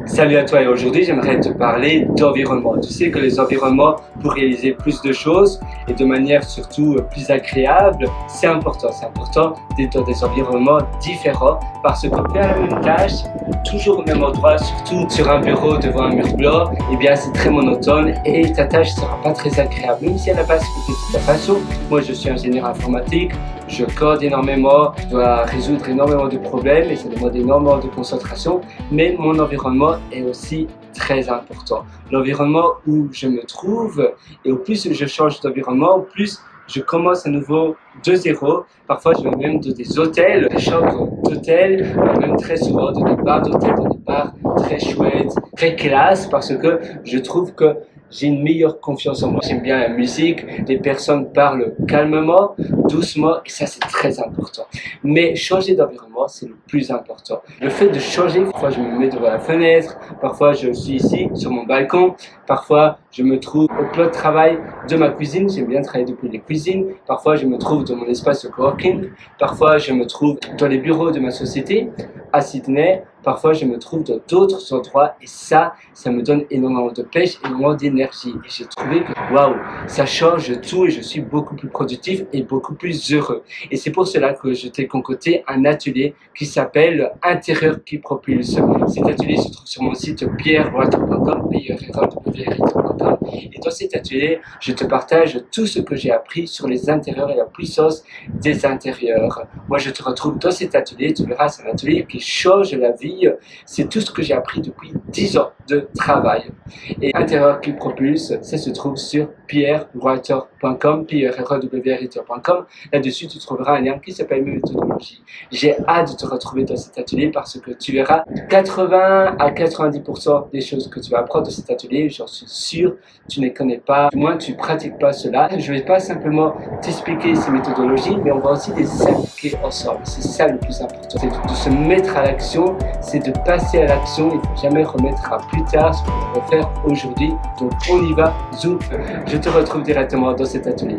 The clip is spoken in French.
Salut à toi et aujourd'hui j'aimerais te parler d'environnement. Tu sais que les environnements pour réaliser plus de choses et de manière surtout plus agréable, c'est important. C'est important d'être dans des environnements différents parce que faire la même tâche, toujours au même endroit, surtout sur un bureau devant un mur blanc, eh bien c'est très monotone et ta tâche ne sera pas très agréable. Même si à la base c'est ta passion. Moi je suis ingénieur informatique, je code énormément, je dois résoudre énormément de problèmes et ça demande énormément de concentration, mais mon environnement est aussi très important. L'environnement où je me trouve, et au plus je change d'environnement, au plus je commence à nouveau de zéro. Parfois je vais même dans des hôtels, des chambres d'hôtel, même très souvent dans des bars d'hôtel, dans des bars très chouettes, très classe, parce que je trouve que j'ai une meilleure confiance en moi. J'aime bien la musique, les personnes parlent calmement, doucement, et ça c'est très important. Mais changer d'environnement, c'est le plus important. Le fait de changer, parfois je me mets devant la fenêtre, parfois je suis ici sur mon balcon, parfois je me trouve au plan de travail de ma cuisine, j'aime bien travailler depuis les cuisines, parfois je me trouve dans mon espace de coworking, parfois je me trouve dans les bureaux de ma société à Sydney, parfois je me trouve dans d'autres endroits et ça me donne énormément de pêche, énormément d'énergie. Et j'ai trouvé que waouh, ça change tout et je suis beaucoup plus productif et beaucoup plus heureux. Et c'est pour cela que je t'ai concocté un atelier qui s'appelle Intérieur qui propulse. Cet atelier se trouve sur mon site pierrewriter.com, pierrewriter.com. Et dans cet atelier, je te partage tout ce que j'ai appris sur les intérieurs et la puissance des intérieurs. Moi, je te retrouve dans cet atelier. Tu verras, c'est un atelier qui change la vie. C'est tout ce que j'ai appris depuis 10 ans de travail. Et Intérieur qui propulse, ça se trouve sur pierrewriter.com, pierrewriter.com. Là-dessus, tu trouveras un lien qui s'appelle mes méthodologies. J'ai hâte de te retrouver dans cet atelier parce que tu verras 80 à 90% des choses que tu vas apprendre dans cet atelier, j'en suis sûr, tu ne les connais pas, du moins tu ne pratiques pas cela. Je ne vais pas simplement t'expliquer ces méthodologies, mais on va aussi les appliquer ensemble. C'est ça le plus important, c'est de se mettre à l'action, c'est de passer à l'action. Il ne faut jamais remettre à plus tard ce qu'on doit faire aujourd'hui. Donc on y va, zoom. Je te retrouve directement dans cet atelier.